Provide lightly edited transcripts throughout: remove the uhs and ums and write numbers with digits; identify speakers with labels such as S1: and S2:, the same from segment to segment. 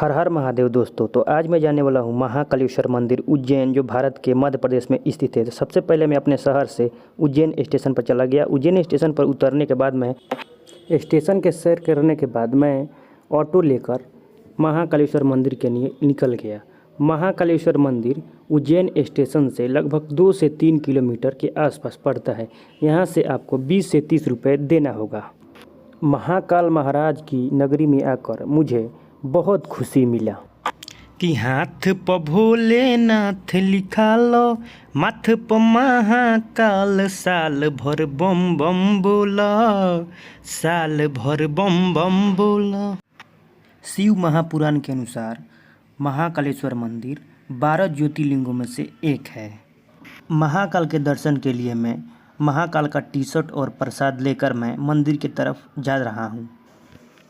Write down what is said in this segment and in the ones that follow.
S1: हर हर महादेव दोस्तों। तो आज मैं जाने वाला हूँ महाकालेश्वर मंदिर उज्जैन, जो भारत के मध्य प्रदेश में स्थित है। तो सबसे पहले मैं अपने शहर से उज्जैन स्टेशन पर चला गया। उज्जैन स्टेशन पर उतरने के बाद मैं स्टेशन के सैर करने के बाद मैं ऑटो लेकर महाकालेश्वर मंदिर के लिए निकल गया। महाकालेश्वर मंदिर उज्जैन स्टेशन से लगभग 2 से 3 किलोमीटर के आसपास पड़ता है। यहाँ से आपको 20 से 30 रुपये देना होगा। महाकाल महाराज की नगरी में आकर मुझे बहुत खुशी मिला कि हाथ प भोलेनाथ लिखा लो, माथ प महाकाल, साल भर बम बम बोला, साल भर बम बम बोला। शिव महापुराण के अनुसार महाकालेश्वर मंदिर 12 ज्योतिर्लिंगों में से एक है। महाकाल के दर्शन के लिए मैं महाकाल का टी-शर्ट और प्रसाद लेकर मैं मंदिर की तरफ जा रहा हूँ।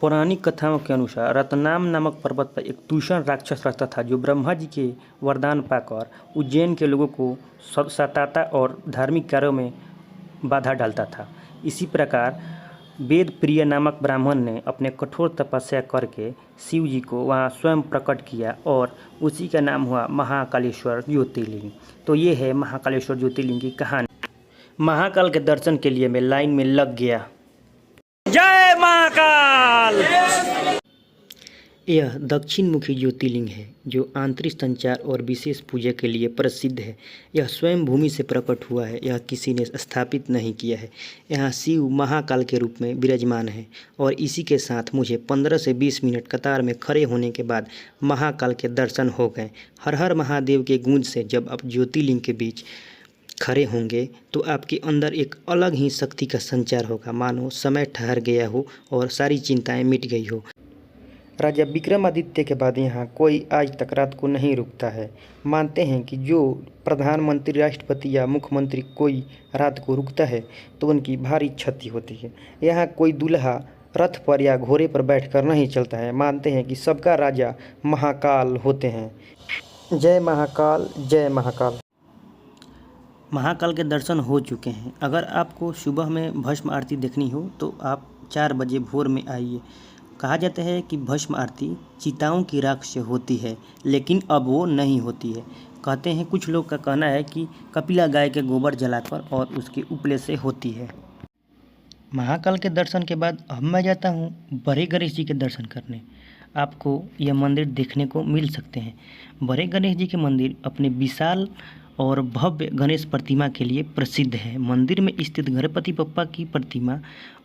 S1: पौराणिक कथाओं के अनुसार रत्नाम नामक पर्वत पर एक दूषण राक्षस रहता था, जो ब्रह्मा जी के वरदान पाकर उज्जैन के लोगों को सताता और धार्मिक कार्यों में बाधा डालता था। इसी प्रकार वेद प्रिय नामक ब्राह्मण ने अपने कठोर तपस्या करके शिव जी को वहाँ स्वयं प्रकट किया और उसी का नाम हुआ महाकालेश्वर ज्योतिर्लिंग। तो ये है महाकालेश्वर ज्योतिर्लिंग की कहानी। महाकाल के दर्शन के लिए मैं लाइन में लग गया। जय महाकाल। यह दक्षिण मुखी ज्योतिर्लिंग है, जो आंतरिक संचार और विशेष पूजा के लिए प्रसिद्ध है। यह स्वयं भूमि से प्रकट हुआ है, यह किसी ने स्थापित नहीं किया है। यहाँ शिव महाकाल के रूप में विराजमान है और इसी के साथ मुझे 15 से 20 मिनट कतार में खड़े होने के बाद महाकाल के दर्शन हो गए। हर हर महादेव के गूंज से जब आप ज्योतिर्लिंग के बीच खड़े होंगे तो आपके अंदर एक अलग ही शक्ति का संचार होगा, मानो समय ठहर गया हो और सारी चिंताएं मिट गई हो। राजा विक्रमादित्य के बाद यहाँ कोई आज तक रात को नहीं रुकता है। मानते हैं कि जो प्रधानमंत्री, राष्ट्रपति या मुख्यमंत्री कोई रात को रुकता है तो उनकी भारी क्षति होती है। यहाँ कोई दूल्हा रथ पर या घोड़े पर बैठकर नहीं चलता है। मानते हैं कि सबका राजा महाकाल होते हैं। जय महाकाल, जय महाकाल। महाकाल के दर्शन हो चुके हैं। अगर आपको सुबह में भस्म आरती देखनी हो तो आप 4 बजे भोर में आइए। कहा जाता है कि भस्म आरती चिताओं की राख से होती है, लेकिन अब वो नहीं होती है। कहते हैं, कुछ लोग का कहना है कि कपिला गाय के गोबर जलाकर और उसके उपले से होती है। महाकाल के दर्शन के बाद अब मैं जाता हूँ बड़े गणेश जी के दर्शन करने। आपको यह मंदिर देखने को मिल सकते हैं। बड़े गणेश जी के मंदिर अपने विशाल और भव्य गणेश प्रतिमा के लिए प्रसिद्ध है। मंदिर में स्थित गणपति बप्पा की प्रतिमा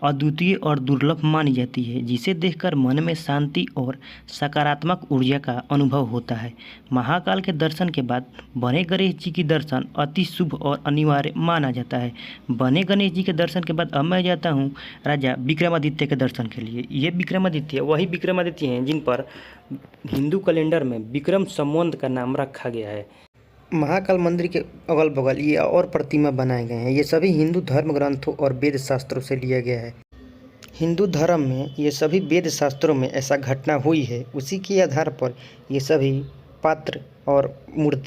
S1: अद्वितीय और दुर्लभ मानी जाती है, जिसे देखकर मन में शांति और सकारात्मक ऊर्जा का अनुभव होता है। महाकाल के दर्शन के बाद बड़े गणेश जी की दर्शन अति शुभ और अनिवार्य माना जाता है। बड़े गणेश जी के दर्शन के बाद अब मैं जाता हूँ राजा विक्रमादित्य के दर्शन के लिए। ये विक्रमादित्य वही विक्रमादित्य हैं जिन पर हिंदू कैलेंडर में विक्रम संवत का नाम रखा गया है। महाकाल मंदिर के अगल बगल ये और प्रतिमा बनाए गए हैं। ये सभी हिंदू धर्म ग्रंथों और वेद शास्त्रों से लिया गया है। हिंदू धर्म में ये सभी वेद शास्त्रों में ऐसा घटना हुई है, उसी के आधार पर ये सभी पात्र और मूर्ति